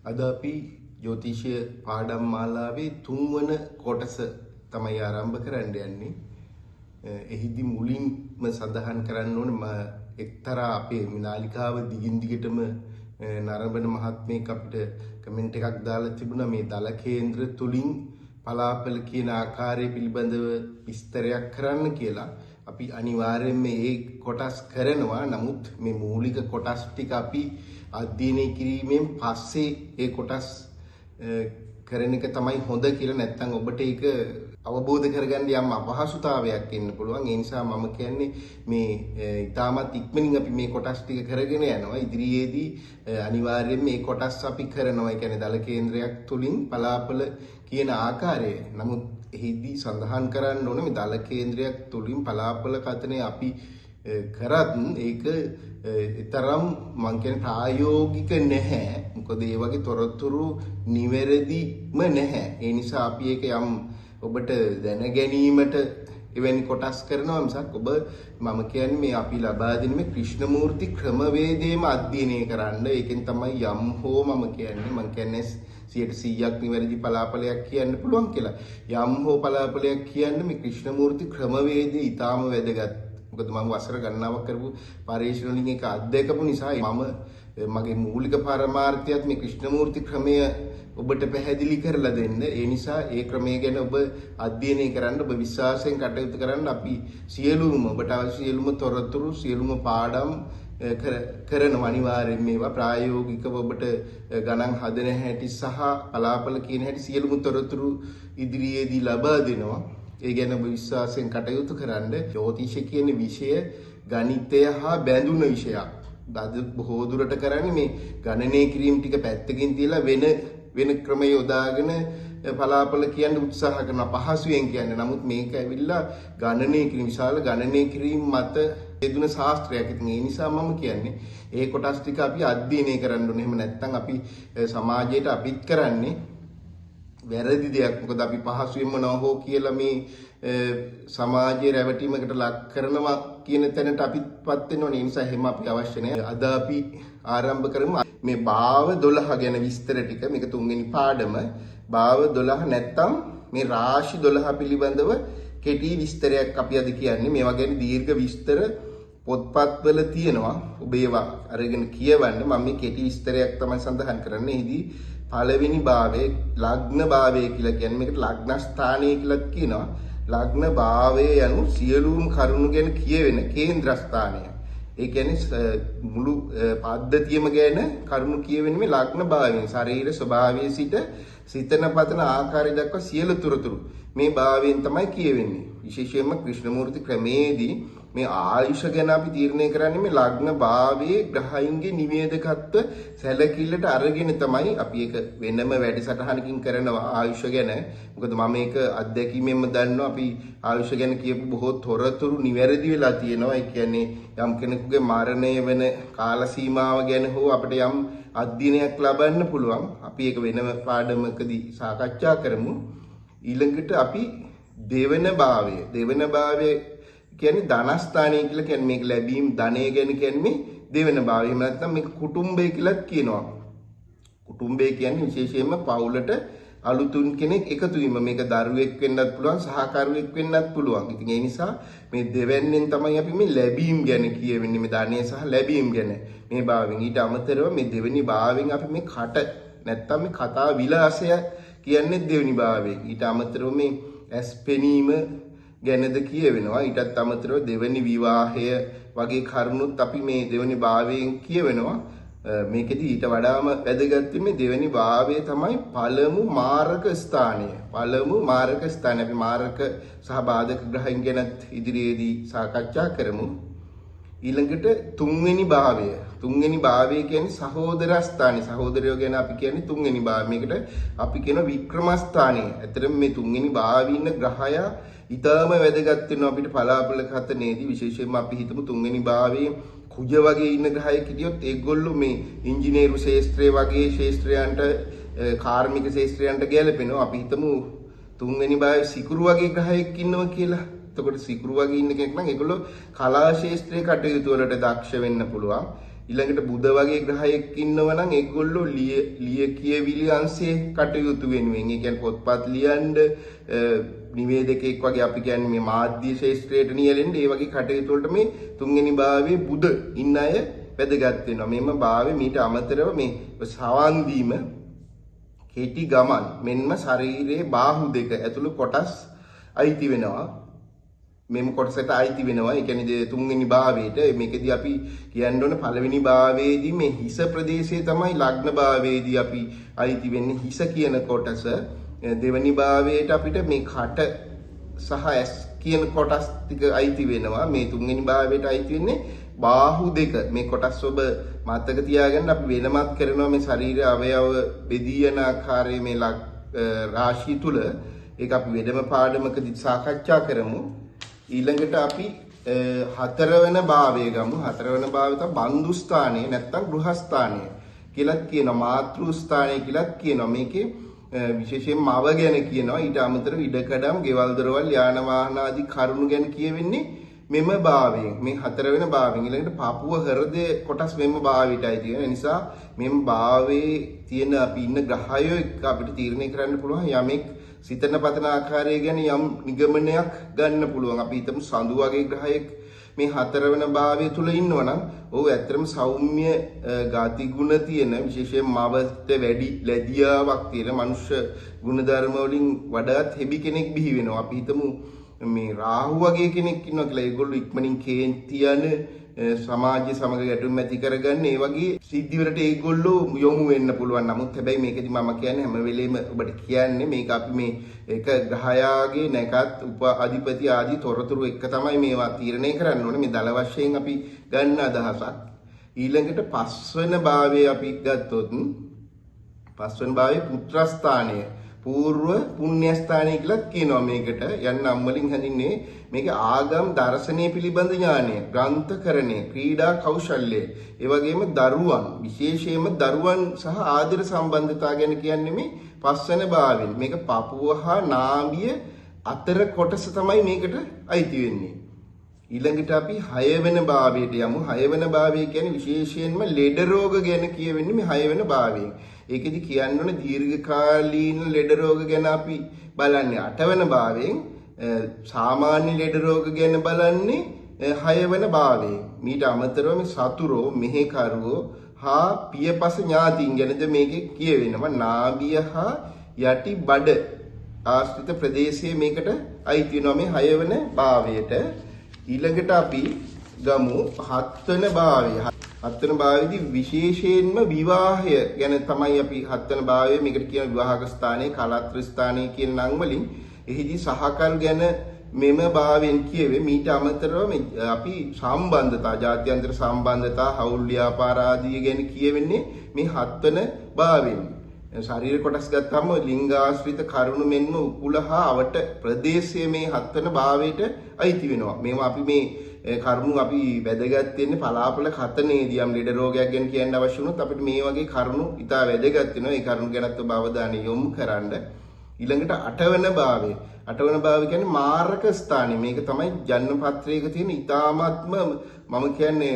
අද අපි ජ්‍යොතිෂය පාඩම් මාලාවේ 3 වන කොටස තමයි ආරම්භ කරන්න යන්නේ. එහිදී මුලින්ම සඳහන් කරන්න ඕනේ එක්තරා අපේ නාලිකාව දිගින් දිගටම නරඹන මහත්මයෙක් අපිට කමෙන්ට් එකක් දාලා තිබුණා මේ දල කේන්ද්‍ර තුලින් පලාපල කියන ආකාරය පිළිබඳව විස්තරයක් කරන්න කියලා. අපි අනිවාර්යයෙන්ම මේ කොටස් කරනවා. නමුත් මේ මූලික කොටස් ටික අපි අධ්‍යයනය කිරීමෙන් පස්සේ ඒ කොටස් කරන එක තමයි හොඳ කියලා. නැත්නම් ඔබට ඒක අවබෝධ කරගන්න යම් අපහසුතාවයක් එන්න පුළුවන්. ඒ නිසා මම කියන්නේ මේ ඊටමත් ඉක්මනින් අපි මේ කොටස් ටික කරගෙන යනවා. ඉදිරියේදී අනිවාර්යයෙන් මේ කොටස් අපි කරනවා. ඒ කියන්නේ දල කේන්ද්‍රයක් තුලින් පලාපල කියන ආකාරය. නමුත් එහිදී සඳහන් කරන්න ඕනේ මේ දල කේන්ද්‍රයක් තුලින් පලාපල කතනේ අපි කරත් ඒක තරම් මං කියන්නේ ප්‍රායෝගික නැහැ. මොකද ඒ වගේ තොරතුරු නිවැරදිම නැහැ. ඒ නිසා අපි ඒක යම් ඔබට දැන ගැනීමට එවැනි කොටස් කරනවා මිසක් ඔබ මම කියන්නේ මේ අපි ලබා දෙන මේ ක්‍රිෂ්ණමූර්ති ක්‍රමවේදයේම අධ්‍යයනය කරන්න. ඒකෙන් තමයි යම් හෝ මම කියන්නේ 100% නිවැරදි පලාපලයක් කියන්න පුළුවන් කියලා. යම් හෝ පලාපලයක් කියන්න මේ ක්‍රිෂ්ණමූර්ති ක්‍රමවේදය ඊටාම වැදගත්. මොකද මම වසර ගණනාවක් කරපු පරීක්ෂණ වලින් ඒක අත්දැකපු නිසා මම මගේ මූලික පරමාර්ථයත් මේ ක්‍රිෂ්ණමූර්ති ක්‍රමය ඔබට පැහැදිලි කරලා දෙන්න. ඒ නිසා ඒ ක්‍රමය ගැන ඔබ අධ්‍යයනය කරන්න, ඔබ විශ්වාසයෙන් කටයුතු කරන්න. අපි සියලුම ඔබට අවශ්‍ය සියලුම තොරතුරු, සියලුම පාඩම් කරනවා. අනිවාර්යෙන් මේවා ප්‍රායෝගිකව ඔබට ගණන් හදන හැටි සහ පලාපල කියන හැටි සියලුම තොරතුරු ඉදිරියේදී ලබා දෙනවා. ඒ ගැන ඔබ විශ්වාසයෙන් කටයුතු කරන්න. ජ්‍යොතිෂ කියන විෂය ගණිතය හා බැඳුන විෂයක්. අද බොහෝ දුරට කරන්නේ මේ ගණනය කිරීම ටික පැත්තකින් තියලා වෙන ක්‍රම යොදාගෙන පලාපල කියන්න උත්සාහ කරන පහසුවෙන් කියන්නේ. නමුත් මේක ඇවිල්ලා ගණනය කිරීම විශාල ගණනය කිරීම මත යෙදුන ශාස්ත්‍රයක්. ඉතින් ඒ නිසා මම කියන්නේ ඒ කොටස් ටික අපි අධ්‍යයනය කරන්න ඕනේ. එහෙම නැත්නම් අපි සමාජයට අපිත් කරන්නේ වැරදි දෙයක්. මොකද අපි පහසුවෙන්ම නොහෝ කියලා මේ සමාජයේ රැවටීමකට ලක් කරනවා කියන තැනට අපිත්පත් වෙනවනේ. ඒ නිසා එහෙම අපි අවශ්‍ය නැහැ. අද අපි ආරම්භ කරමු මේ භාව 12 ගැන විස්තර ටික. මේක තුන්වෙනි පාඩම. භාව 12 නැත්තම් මේ රාශි 12 පිළිබඳව කෙටි විස්තරයක් අපි අද කියන්නේ. මේවා ගැන දීර්ඝ විස්තර පොත්පත්වල තියෙනවා. ඔබ ඒවා අරගෙන කියවන්න. මම මේ කෙටි විස්තරයක් තමයි සඳහන් කරන්නේ. එහිදී පළවෙනි භාවයේ ලග්න භාවය කියලා කියන්නේ මේකට ලග්න ස්ථානය කියලා කියනවා. ලග්න භාවය යනු සියලුම කරුණු ගැන කියවෙන කේන්ද්‍ර ස්ථානය. ඒ කියන්නේ මුළු පද්ධතියම ගැන කරුණු කියවෙන්නේ මේ ලග්න භාවයෙන්. ශරීර ස්වභාවයේ සිට සිතන පතන ආකාරය දක්වා සියලු තොරතුරු මේ භාවයෙන් තමයි කියවෙන්නේ. විශේෂයෙන්ම ක්‍රිෂ්ණමූර්ති ක්‍රමයේදී මේ ආයුෂ ගැන අපි තීරණය කරන්නේ මේ ලග්න භාවයේ ග්‍රහයින්ගේ නිවේදකත්ව සැලකිල්ලට අරගෙන තමයි අපි ඒක වෙනම වැඩසටහනකින් කරනවා ආයුෂ ගැන. මොකද මම මේක අත්දැකීමෙන්ම දන්නවා අපි ආයුෂ ගැන කියපු බොහෝ තොරතුරු නිවැරදි වෙලා තියෙනවා. ඒ කියන්නේ යම් කෙනෙකුගේ මරණය වෙන කාල සීමාව ගැන හෝ අපිට යම් අධ්‍යයනයක් ලබන්න පුළුවන්. අපි ඒක වෙනම පාඩමකදී සාකච්ඡා කරමු. ඊළඟට අපි දෙවන භාවය කියන්නේ ධනස්ථානය කියලා කියන්නේ මේක ලැබීම් ධනය ගැන කියන්නේ දෙවන භාවය. එහෙම නැත්නම් මේක කුටුම්බය කියලාත් කියනවා. කුටුම්බය කියන්නේ විශේෂයෙන්ම පවුලට අලුතුන් කෙනෙක් එකතු වීම. මේක දරුවෙක් වෙන්නත් පුළුවන්, සහකරුවෙක් වෙන්නත් පුළුවන්. ඉතින් ඒ නිසා මේ දෙවැන්නෙන් තමයි අපි මේ ලැබීම් ගැන කියවෙන්නේ. මේ ධනය සහ ලැබීම් ගැන මේ භාවයෙන්. ඊට අමතරව මේ දෙවෙනි භාවයෙන් අපි මේ කට නැත්නම් මේ කතා විලාසය කියන්නේ දෙවෙනි භාවයෙන්. ඊට අමතරව මේ ඇස් පෙනීම ගැනද කියවෙනවා. ඊටත් අමතරව දෙවෙනි විවාහය වගේ කරුණුත් අපි මේ දෙවෙනි භාවයෙන් කියවෙනවා. මේකෙදි ඊට වඩාම වැදගත් මේ දෙවෙනි භාවය තමයි පළමු මාරක ස්ථානය. අපි මාරක සහ බාධක ග්‍රහයන් ගැනත් ඉදිරියේදී සාකච්ඡා කරමු. ඊළඟට තුන්වෙනි භාවය කියන්නේ සහෝදර ස්ථානය. සහෝදරයෝ ගැන අපි කියන්නේ තුන්වෙනි භාවය. මේකට අපි කියන වික්‍රම ස්ථානය. ඇත්තටම මේ තුන්වෙනි භාවයේ ඉන්න ග්‍රහයා ඊටම වැදගත් වෙනවා අපිට පලාපල කතනේදී. විශේෂයෙන්ම අපි හිතමු තුන්වෙනි භාවයේ කුජ වගේ ඉන්න ග්‍රහයෙක් හිටියොත් ඒගොල්ලෝ මේ ඉංජිනේරු ශාස්ත්‍රය වගේ ශාස්ත්‍රයන්ට කාර්මික ශාස්ත්‍රයන්ට ගැලපෙනවා. අපි හිතමු තුන්වෙනි භාවයේ සිකුරු වගේ ග්‍රහයෙක් ඉන්නවා කියලා. එතකොට සිකුරු වගේ ඉන්න කෙනෙක් නම් ඒගොල්ලෝ කලා ශාස්ත්‍රයේ කටයුතු වලට දක්ෂ වෙන්න පුළුවන්. ඊළඟට බුධ වගේ ග්‍රහයෙක් ඉන්නවා නම් ඒගොල්ලෝ ලිය කියවිලි අංශයේ කටයුතු වෙනුවෙන් ඒ කියන්නේ පොත්පත් ලියන්න නිවේදකෙක් වගේ අපි කියන්නේ මේ මාධ්‍ය ශාස්ත්‍රයට නියැලෙන්න ඒ වගේ කටයුතු වලට මේ තුන්වෙනි භාවයේ බුධ ඉන්න අය වැදගත් වෙනවා. මෙම භාවයේ මීට අමතරව මේ සවන් දීම කෙටි ගමන් මෙන්ම ශරීරයේ බාහුව දෙක ඇතුළු කොටස් අයිති වෙනවා. මෙම කොටසට අයිති වෙනවා. ඒ කියන්නේ තුන්වෙනි භාවයට මේකෙදී අපි කියන්න ඕන පළවෙනි භාවයේදී මේ හිස ප්‍රදේශයේ තමයි ලග්න භාවයේදී අපි අයිති වෙන්නේ හිස කියන කොටස. දෙවෙනි භාවයට අපිට මේ කට සහ ඇස් කියන කොටස් ටික අයිති වෙනවා. මේ තුන්වෙනි භාවයට අයිති වෙන්නේ බාහුව දෙක. මේ කොටස් ඔබ මතක තියාගන්න අපි වෙනමත් කරනවා මේ ශරීර අවයව බෙදී යන ආකාරයේ මේ රාශිය තුල. ඒක අපි වෙනම පාඩමකදී සාකච්ඡා කරමු. ඊළඟට අපි හතරවන භාවය ගමු. හතරවන භාවය තමයි බන්දු ස්ථානය නැත්නම් ගෘහස්ථානය කියලා කියනවා. මාතෘ ස්ථානය කියලා කියනවා. මේකේ විශේෂයෙන් මව ගැන කියනවා. ඊට අමතරව ඉඩකඩම්, ගෙවල් දොරවල්, යාන වාහන ආදී කරුණු ගැන කියවෙන්නේ මෙම භාවයෙන්. මේ හතරවෙනි භාවයෙන් ඊළඟට පපුව හෘදය කොටස් මෙම භාවයටයි තියෙන නිසා මෙම භාවයේ තියෙන අපි ඉන්න ග්‍රහයෝ එක්ක අපිට තීරණය කරන්න පුළුවන් යමෙක් සිතන පතන ආකාරය ගැන යම් නිගමනයක් ගන්න පුළුවන්. අපි හිතමු සඳු වගේ ග්‍රහයෙක් මේ හතරවන භාවය තුල ඉන්නවා නම් ඔහු ඇත්තටම සෞම්‍ය ගති ගුණ තියෙන විශේෂයෙන් මවට වැඩි ලැබියාවක් තියෙන මනුෂ්‍ය ගුණධර්ම වලින් වඩාත් හෙබි කෙනෙක් බිහි වෙනවා. අපි හිතමු මේ රාහු වගේ කෙනෙක් ඉන්නවා කියලා. ඒගොල්ලෝ ඉක්මනින් කේන්ති යන සමාජය සමග ගැටුම් ඇති කරගන්න ඒ වගේ සිද්ධි වලට ඒගොල්ලෝ යොමු වෙන්න පුළුවන්. නමුත් හැබැයි මේකෙදි මම කියන්නේ හැම වෙලෙම ඔබට කියන්නේ මේක අපි මේ එක ග්‍රහයාගේ නැකත් උප අධිපති ආදී තොරතුරු එක තමයි මේවා තීරණය කරන්න ඕනේ. මේ දල වශයෙන් අපි ගන්න අදහසක්. ඊළඟට පස්වන භාවයේ අපි ගත්තොත් පස්වන භාවයේ පුත්‍රස්ථානය పూర్ව පුණ්‍යස්ථානය කියලා කියනවා. මේකට යන්න නම් වලින් හඳින්නේ මේක ආගම් දර්ශනීය පිළිබඳ ඥානය, ග්‍රන්ථකරණය, ක්‍රීඩා කෞශල්‍ය, ඒ වගේම දරුවන් විශේෂයෙන්ම දරුවන් සහ ආදර සම්බන්ධතාව ගැන කියන්නේ මේ පස්වන භාවයෙන්. මේක පපුව හා නාභිය අතර කොටස තමයි මේකට අයිති වෙන්නේ. ඊළඟට අපි 6 වෙනි භාවයට යමු. 6 වෙනි භාවය කියන්නේ විශේෂයෙන්ම ලෙඩ රෝග ගැන කියවෙන්නේ මේ 6 වෙනි භාවයෙන්. ඒකෙදි කියන්න ඕනේ දීර්ඝකාලීන ලෙඩ රෝග ගැන අපි බලන්නේ 8 වෙනි භාවයෙන්. සාමාන්‍ය ලෙඩ රෝග ගැන බලන්නේ 6 වෙනි භාවයෙන්. මීට අමතරව මේ සතුරෝ, මෙහෙකරුවෝ හා පියපස ඥාතීන් ගැනද මේකේ කියවෙනවා. නාභිය හා යටි බඩ ආශ්‍රිත ප්‍රදේශයේ මේකට අයිති වෙනවා මේ 6 වෙනි භාවයට. ඊළඟට අපි ගමු 7 වෙනි භාවය. 7 වෙනි භාවයේදී විශේෂයෙන්ම විවාහය ගැන තමයි අපි 7 වෙනි භාවයේ මේකට කියන විවාහක ස්ථානයේ කලත්‍ර ස්ථානයේ කියන නම් වලින් එහිදී සහකල් ගැන මෙම භාවයෙන් කියවේ. මීට අමතරව අපි සම්බන්ධතා, ජාත්‍යන්තර සම්බන්ධතා, හවුල් ව්‍යාපාර ආදී ගැන කියවෙන්නේ මේ 7 වෙනි භාවයෙන්. ශරීර කොටස් ගත්තාම ලිංගාශ්‍රිත කරුණු මෙන්ම උකුල හා අවට ප්‍රදේශයේ මේ 7 වෙනි භාවයට අයිති වෙනවා. මේවා අපි මේ කරුණු අපි වැදගත් වෙන්නේ පලාපල කතනේදී යම් ලෙඩ රෝගයක් ගැන කියන්න අවශ්‍ය වුණොත් අපිට මේ වගේ කරුණු ඉතා වැදගත් වෙනවා. ඒ කරුණු ගැනත් ඔබ අවධානය යොමු කරන්න. ඊළඟට 8 වෙනි භාවය. 8 වෙනි භාවය කියන්නේ මාරක ස්ථානය. මේක තමයි ජන්ම පත්‍රයක තියෙන ඉතාමත්ම මම කියන්නේ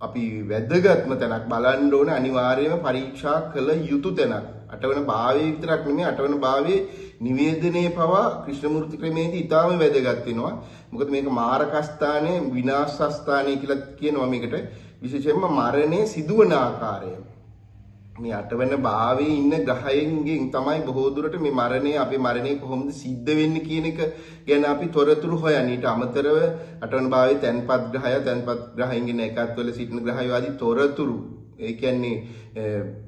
අපි වැදගත්ම තැනක්. බලන්න ඕනේ අනිවාර්යයෙන්ම පරීක්ෂා කළ යුතු තැනක්. 8 වෙනි භාවයේ විතරක් නෙමෙයි 8 වෙනි භාවයේ නිවේදනයේ පවා ක්‍රිෂ්ණමූර්ති ක්‍රමයේදී ඉතාම වැදගත් වෙනවා. මොකද මේක මාරක ස්ථානයේ විනාශ ස්ථානය කියලා කියනවා මේකට. විශේෂයෙන්ම මරණය සිදුවන ආකාරය. මේ 8 වෙනි භාවයේ ඉන්න ග්‍රහයන්ගෙන් තමයි බොහෝ දුරට මේ මරණය, අපේ මරණය කොහොමද සිද්ධ වෙන්නේ කියන එක ගැන අපි තොරතුරු හොයන්නේ. ඊට අමතරව 8 වෙනි භාවයේ තැන්පත් ග්‍රහය, තැන්පත් ග්‍රහයන්ගේ නැකත් වල සිටින ග්‍රහයෝ ආදී තොරතුරු. ඒ කියන්නේ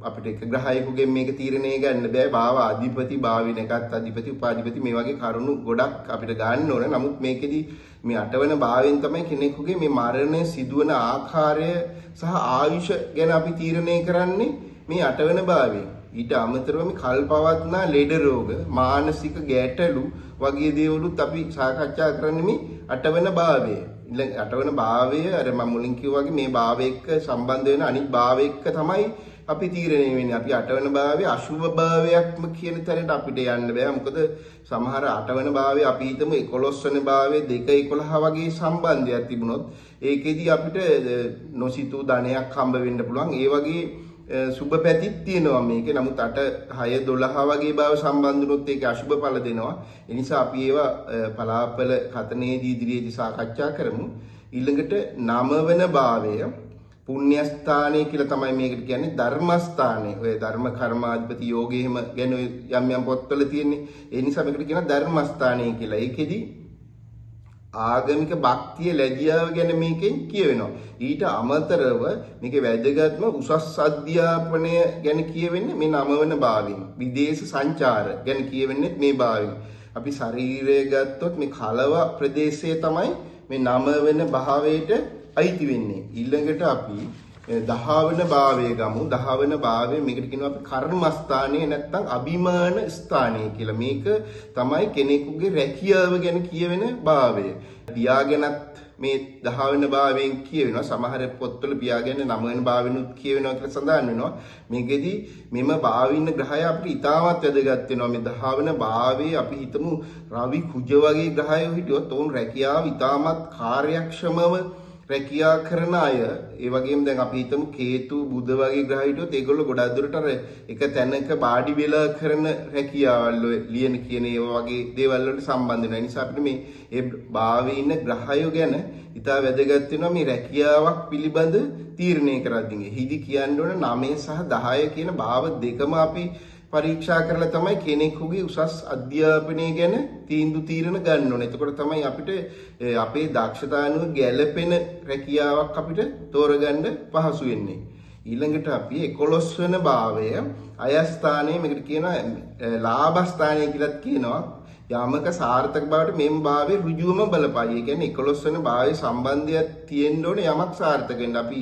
අපිට එක ග්‍රහයකගෙන් මේක තීරණය ගන්න බෑ. භාව අධිපති, භාවි නැකත් අධිපති, උපාධිපති මේ වගේ කරුණු ගොඩක් අපිට ගන්න ඕන. නමුත් මේකෙදි මේ 8 වෙනි භාවයෙන් තමයි කෙනෙකුගේ මේ මරණය සිදුවන ආකාරය සහ ආයුෂ ගැන අපි තීරණය කරන්නේ මේ 8 වෙනි භාවයෙන්. ඊට අමතරව මේ කල්පවත්නා ලෙඩ රෝග, මානසික ගැටලු වගේ දේවලුත් අපි සාකච්ඡා කරන්නේ මේ 8 වෙනි භාවයේ. ඊළඟ 8 වෙනි භාවය අර මම මුලින් කිව්වා වගේ මේ භාවය එක්ක සම්බන්ධ වෙන අනිත් භාවය එක්ක තමයි අපි තීරණය වෙන්නේ. අපි 8 වෙනි භාවයේ අශුභ භාවයක්ම කියන තැනට අපිට යන්න බෑ. මොකද සමහර 8 වෙනි භාවයේ අපි හිතමු 11 වෙනි භාවයේ 2 11 වගේ සම්බන්ධයක් තිබුණොත් ඒකෙදි අපිට නොසිතූ ධනයක් හම්බ වෙන්න පුළුවන්. ඒ වගේ සුබ පැතිත් තියෙනවා මේකේ. නමුත් 8 6 12 වගේ බව සම්බන්ධ වුණොත් ඒක අසුබ ඵල දෙනවා. ඒ නිසා අපි ඒවා පලාපල කතනේදී ඉදිරියේදී සාකච්ඡා කරමු. ඊළඟට 9 වෙනි භාවය පුණ්‍යස්ථානය කියලා තමයි මේකට කියන්නේ. ධර්මස්ථානය. ඔය ධර්ම කර්මාධිපති යෝගයේම ගැන යම් යම් පොත්වල තියෙන්නේ. ඒ නිසා මේකට කියනවා ධර්මස්ථානය කියලා. ඒකෙදි ආගමික භක්තිය ලැජ්ජාව ගැන මේකෙන් කියවෙනවා. ඊට අමතරව මේකේ වැදගත්ම උසස් අධ්‍යාපනය ගැන කියවෙන්නේ මේ 9 වෙනි භාවයෙන්. විදේශ සංචාර ගැන කියවෙන්නේ මේ භාවයෙන්. අපි ශරීරය ගත්තොත් මේ කලව ප්‍රදේශයේ තමයි මේ 9 වෙනි භාවයට අයිති වෙන්නේ. ඊළඟට අපි 10 වෙනි භාවය ගමු. 10 වෙනි භාවය මේකට කියනවා අපි කර්මස්ථානය නැත්නම් අභිමාන ස්ථානය කියලා. මේක තමයි කෙනෙකුගේ රැකියාව ගැන කියවෙන භාවය. පියාගෙනත් මේ 10 වෙනි භාවයෙන් කියවෙනවා. සමහර පොත්වල පියාගෙන 9 වෙනි භාවෙනුත් කියවෙනවා කියලා සඳහන් වෙනවා. මේකෙදි මෙම භාවින්න ග්‍රහය අපිට ඉතාමත් වැදගත් වෙනවා. මේ 10 වෙනි භාවයේ අපි හිතමු රවි කුජ වගේ ග්‍රහයෝ හිටියොත් ඔවුන් රැකියාව ඉතාමත් කාර්යක්ෂමව රැකියා කරන අය. ඒ වගේම දැන් අපි හිතමු කේතු බුධ වගේ ග්‍රහ හිටියොත් ඒගොල්ලෝ ගොඩක් දුරට අර එක තැනක ਬਾඩි වෙලා කරන රැකියාවල් ලියන කියන ඒවා වගේ දේවල් වලට සම්බන්ධ වෙනවා. ඒ නිසා අපිට මේ ඒ භාවයේ ඉන්න ග්‍රහයෝ ගැන ඉතා වැදගත් වෙනවා මේ රැකියාවක් පිළිබඳ තීරණය කරද්දී. හිදි කියන්න ඕන 9 සහ 10 කියන භාව දෙකම අපි පරීක්ෂා කරලා තමයි කෙනෙකුගේ උසස් අධ්‍යාපනය ගැන තීරණ ගන්න ඕනේ. එතකොට තමයි අපිට අපේ දක්ෂතාවනුව ගැළපෙන රැකියාවක් අපිට තෝරගන්න පහසු වෙන්නේ. ඊළඟට අපි 11 වෙනි භාවය අයස්ථානයේ මේකට කියනවා ලාභ ස්ථානය කියලාත් කියනවා. යමක සාර්ථක බවට මෙම් භාවයේ ඍජුවම බලපායි. ඒ කියන්නේ 11 වෙනි භාවයේ සම්බන්ධයක් තියෙන්න ඕනේ යමක් සාර්ථක වෙන්න. අපි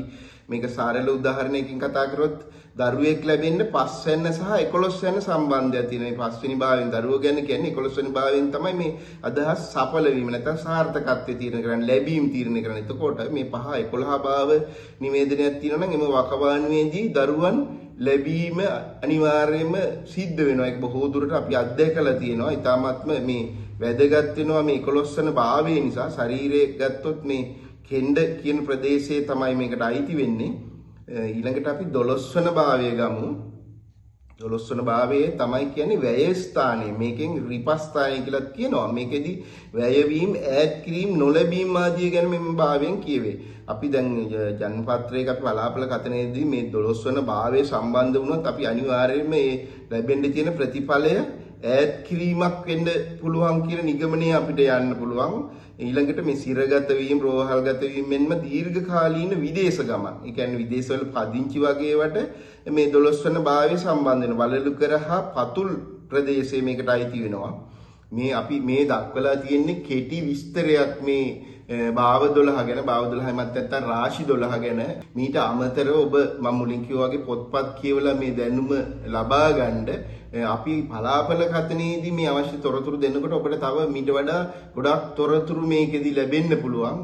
මේක සරල උදාහරණයකින් කතා කරොත් දරුවෙක් ලැබෙන්න 5 වෙනි සහ 11 වෙනි සම්බන්ධයක් තියෙනවා. මේ 5 වෙනි භාවයෙන් දරුවෝ ගැන කියන්නේ 11 වෙනි භාවයෙන් තමයි මේ අදහස් සඵල වීම නැත්නම් සාර්ථකත්වයේ තීරණය කරන්නේ, ලැබීම තීරණය කරන්නේ. එතකොට මේ 5 11 භාව නිවේදනයක් තියෙනවා නම් එම වකවානුවේදී දරුවන් ලැබීම අනිවාර්යයෙන්ම සිද්ධ වෙනවා. ඒක බොහෝ දුරට අපි අත්දැකලා තියෙනවා. ඊටාත්ම මේ වැදගත් වෙනවා මේ 11 වෙනි භාවය නිසා. ශරීරය ගත්තොත් මේ කෙන්ඩ කියන ප්‍රදේශයේ තමයි මේකට අයිති වෙන්නේ. ඊළඟට අපි 12 වෙනි භාවය ගමු. 12 වෙනි භාවයේ තමයි කියන්නේ වැය ස්ථානය. මේකෙන් රිපස්ථානය කියලාත් කියනවා. මේකෙදි වැයවීම, ඈත් කිරීම, නොලැබීම ආදී ගැන මේ භාවයෙන් කියවේ. අපි දැන් ජන්මපත්‍රයක අපි බලාපොල කතනේදී මේ 12 වෙනි භාවයේ සම්බන්ධ වුණොත් අපි අනිවාර්යයෙන්ම මේ ලැබෙන්න තියෙන ප්‍රතිඵලය ඈත් කිරීමක් වෙන්න පුළුවන් කියන නිගමනය අපිට යන්න පුළුවන්. ඊළඟට මේ සිරගත වීම, රෝහල්ගත වීම මෙන්ම දීර්ඝකාලීන විදේශ ගමන්. ඒ කියන්නේ විදේශවල පදිංචි වගේ වට මේ 12 වෙනි භාවයේ සම්බන්ධ වෙන වලලුකර හා පතුල් ප්‍රදේශයේ මේකට අයිති වෙනවා. මේ අපි මේ දක්වලා තියෙන්නේ කෙටි විස්තරයක් මේ භාව 12 ගැන. භාව 12 මත නැත්තම් රාශි 12 ගැන. මීට අමතරව ඔබ මම මුලින් කිව්වා වගේ පොත්පත් කියවලා මේ දැනුම ලබා ගන්න අපි පලාපල කතනේදී මේ අවශ්‍ය තොරතුරු දෙන්නකොට ඔබට තව මීට වඩා ගොඩක් තොරතුරු මේකෙදි ලැබෙන්න පුළුවන්.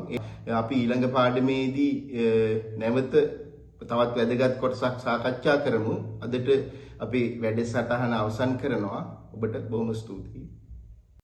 අපි ඊළඟ පාඩමේදී නැවත තවත් වැදගත් කොටසක් සාකච්ඡා කරමු. අදට අපි වැඩසටහන අවසන් කරනවා. ඔබට බොහොම ස්තුතියි.